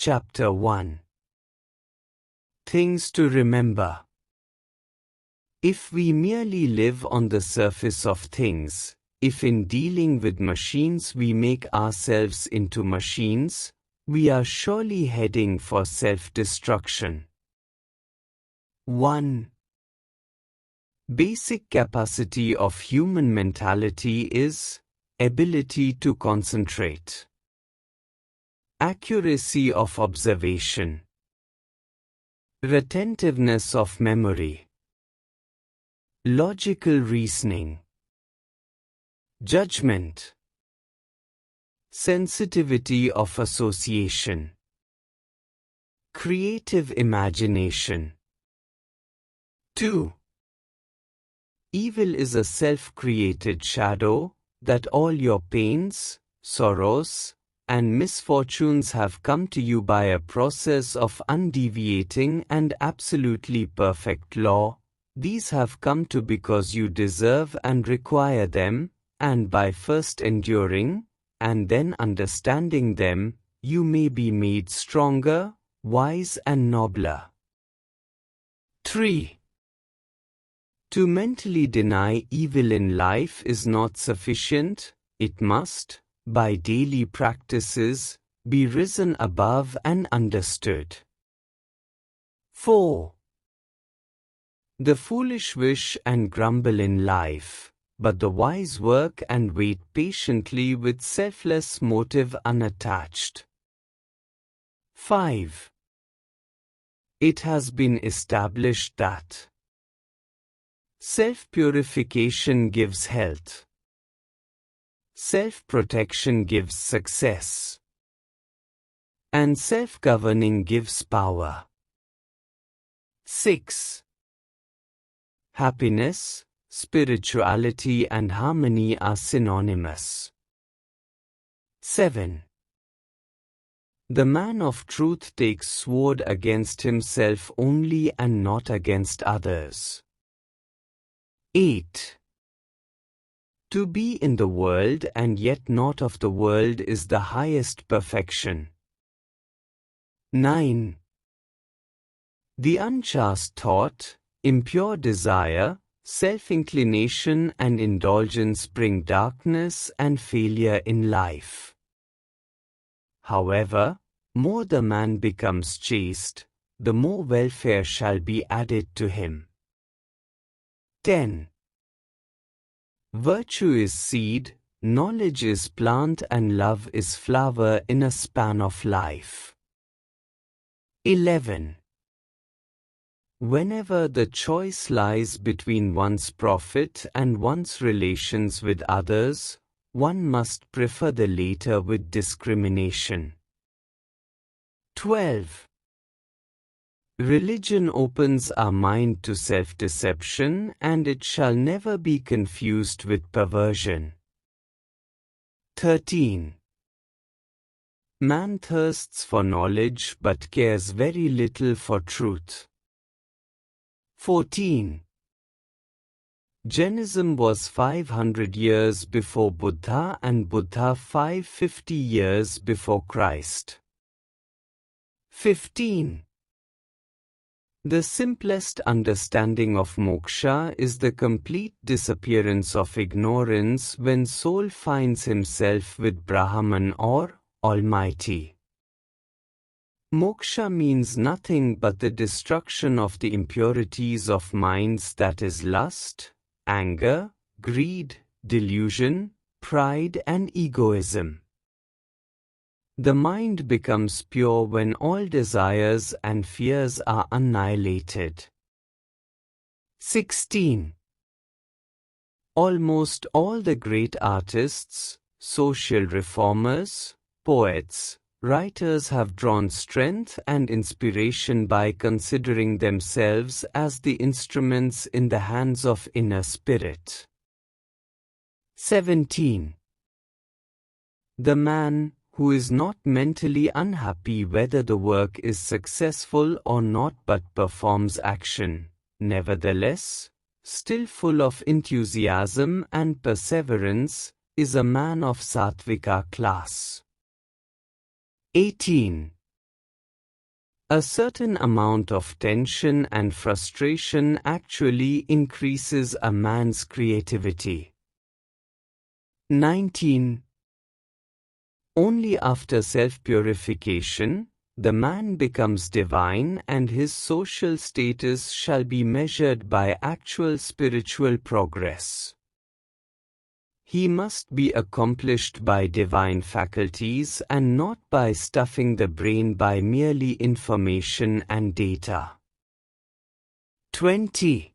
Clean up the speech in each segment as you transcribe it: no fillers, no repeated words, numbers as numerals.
Chapter 1. Things to remember. If we merely live on the surface of things, if in dealing with machines we make ourselves into machines, we are surely heading for self-destruction. 1. Basic capacity of human mentality is ability to concentrate, accuracy of observation, retentiveness of memory, logical reasoning, judgment, sensitivity of association, creative imagination. 2. Evil is a self-created shadow, that all your pains, sorrows, and misfortunes have come to you by a process of undeviating and absolutely perfect law. These have come to because you deserve and require them, and by first enduring, and then understanding them, you may be made stronger, wise and nobler. 3. To mentally deny evil in life is not sufficient, it must, by daily practices, be risen above and understood. 4. The foolish wish and grumble in life, but the wise work and wait patiently with selfless motive unattached. 5. It has been established that self-purification gives health, self-protection gives success, and self-governing gives power. 6. Happiness, spirituality and harmony are synonymous. 7. The man of truth takes sword against himself only and not against others. 8. To be in the world and yet not of the world is the highest perfection. 9. The unchaste thought, impure desire, self-inclination and indulgence bring darkness and failure in life. However, more the man becomes chaste, the more welfare shall be added to him. 10. Virtue is seed, knowledge is plant and love is flower in a span of life. 11. Whenever the choice lies between one's profit and one's relations with others, one must prefer the latter with discrimination. 12. Religion opens our mind to self-deception and it shall never be confused with perversion. 13. Man thirsts for knowledge but cares very little for truth. 14. Jainism was 500 years before Buddha and Buddha 550 years before Christ. 15. The simplest understanding of moksha is the complete disappearance of ignorance when soul finds himself with Brahman or Almighty. Moksha means nothing but the destruction of the impurities of minds, that is lust, anger, greed, delusion, pride and egoism. The mind becomes pure when all desires and fears are annihilated. 16. Almost all the great artists, social reformers, poets, writers have drawn strength and inspiration by considering themselves as the instruments in the hands of inner spirit. 17. The man who is not mentally unhappy whether the work is successful or not but performs action, nevertheless, still full of enthusiasm and perseverance, is a man of Sattvika class. 18. A certain amount of tension and frustration actually increases a man's creativity. 19. Only after self-purification, the man becomes divine and his social status shall be measured by actual spiritual progress. He must be accomplished by divine faculties and not by stuffing the brain by merely information and data. 20.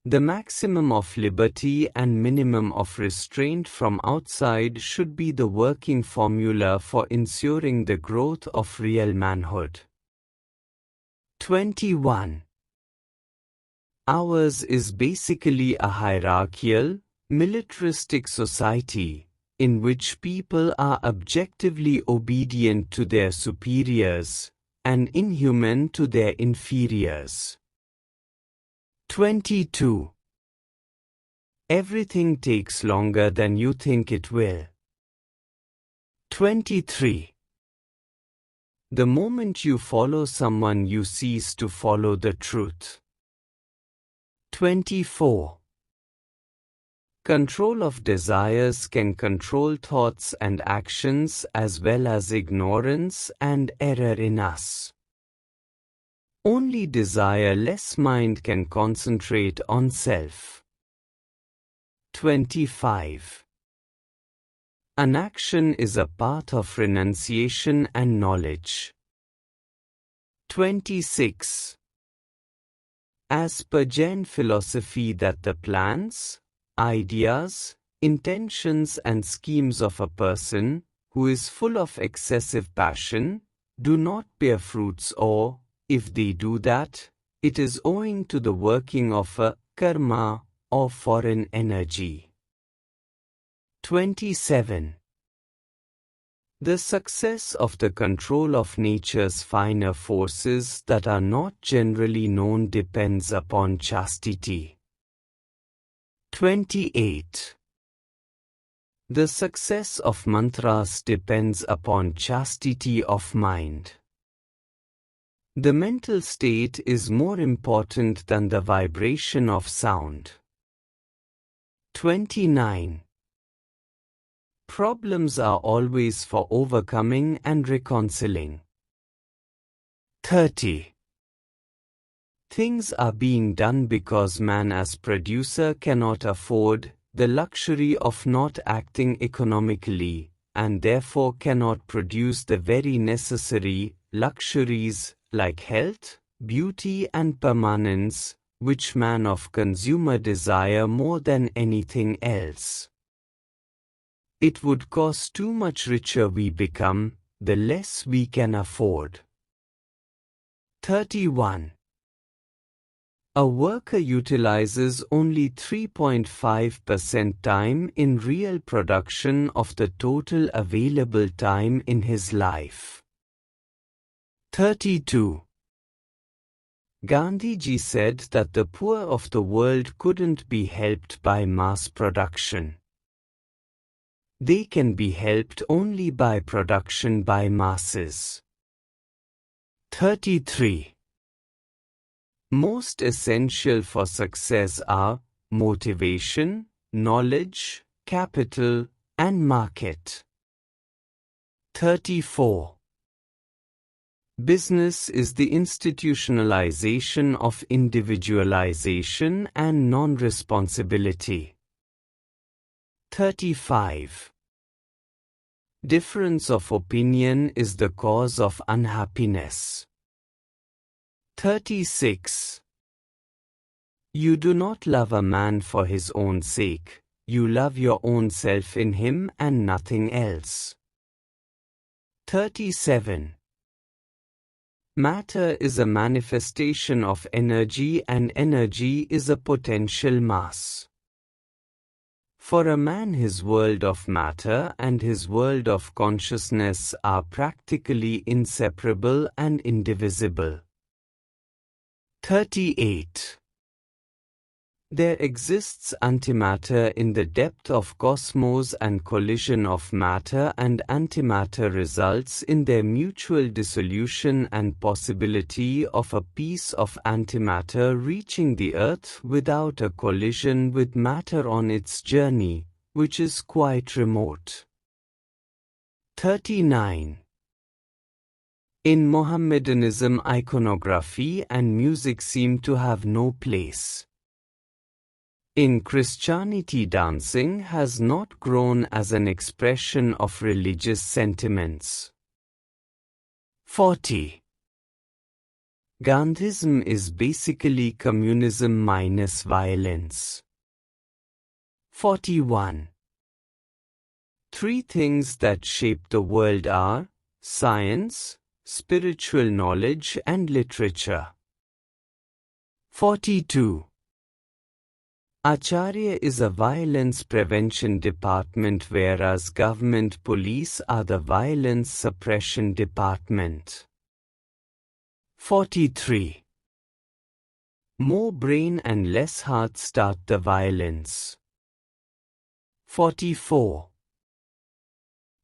The maximum of liberty and minimum of restraint from outside should be the working formula for ensuring the growth of real manhood. 21. Ours is basically a hierarchical, militaristic society, in which people are objectively obedient to their superiors, and inhuman to their inferiors. 22. Everything takes longer than you think it will. 23. The moment you follow someone, you cease to follow the truth. 24. Control of desires can control thoughts and actions as well as ignorance and error in us. Only desire-less mind can concentrate on self. 25. An action is a path of renunciation and knowledge. 26. As per Jain philosophy, that the plans, ideas, intentions and schemes of a person, who is full of excessive passion, do not bear fruits, or, if they do that, it is owing to the working of a karma, or foreign energy. 27. The success of the control of nature's finer forces that are not generally known depends upon chastity. 28. The success of mantras depends upon chastity of mind. The mental state is more important than the vibration of sound. 29. Problems are always for overcoming and reconciling. 30. Things are being done because man as producer cannot afford the luxury of not acting economically, and therefore cannot produce the very necessary luxuries like health, beauty and permanence, which man of consumer desire more than anything else. It would cost too much richer we become, the less we can afford. 31. A worker utilizes only 3.5% time in real production of the total available time in his life. 32. Gandhiji said that the poor of the world couldn't be helped by mass production. They can be helped only by production by masses. 33. Most essential for success are motivation, knowledge, capital, and market. 34. Business is the institutionalization of individualization and non-responsibility. 35. Difference of opinion is the cause of unhappiness. 36. You do not love a man for his own sake, you love your own self in him and nothing else. 37. Matter is a manifestation of energy and energy is a potential mass. For a man, his world of matter and his world of consciousness are practically inseparable and indivisible. 38. There exists antimatter in the depth of cosmos, and collision of matter and antimatter results in their mutual dissolution and possibility of a piece of antimatter reaching the earth without a collision with matter on its journey, which is quite remote. 39. In Mohammedanism, iconography and music seem to have no place. In Christianity, dancing has not grown as an expression of religious sentiments. 40. Gandhism is basically communism minus violence. 41. Three things that shape the world are science, spiritual knowledge, and literature. 42. Acharya is a violence prevention department, whereas government police are the violence suppression department. 43. More brain and less heart start the violence. 44.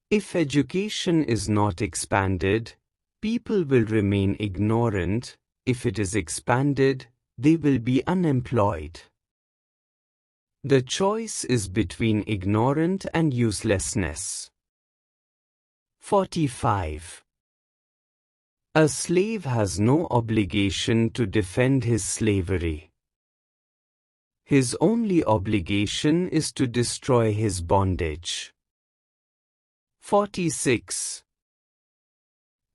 If education is not expanded, people will remain ignorant. If it is expanded, they will be unemployed. The choice is between ignorant and uselessness. 45. A slave has no obligation to defend his slavery. His only obligation is to destroy his bondage. 46.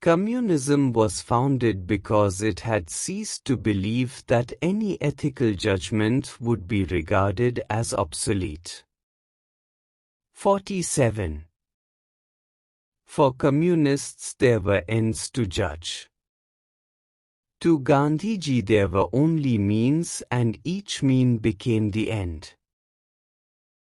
Communism was founded because it had ceased to believe that any ethical judgment would be regarded as obsolete. 47. For communists there were ends to judge. To Gandhiji there were only means, and each mean became the end.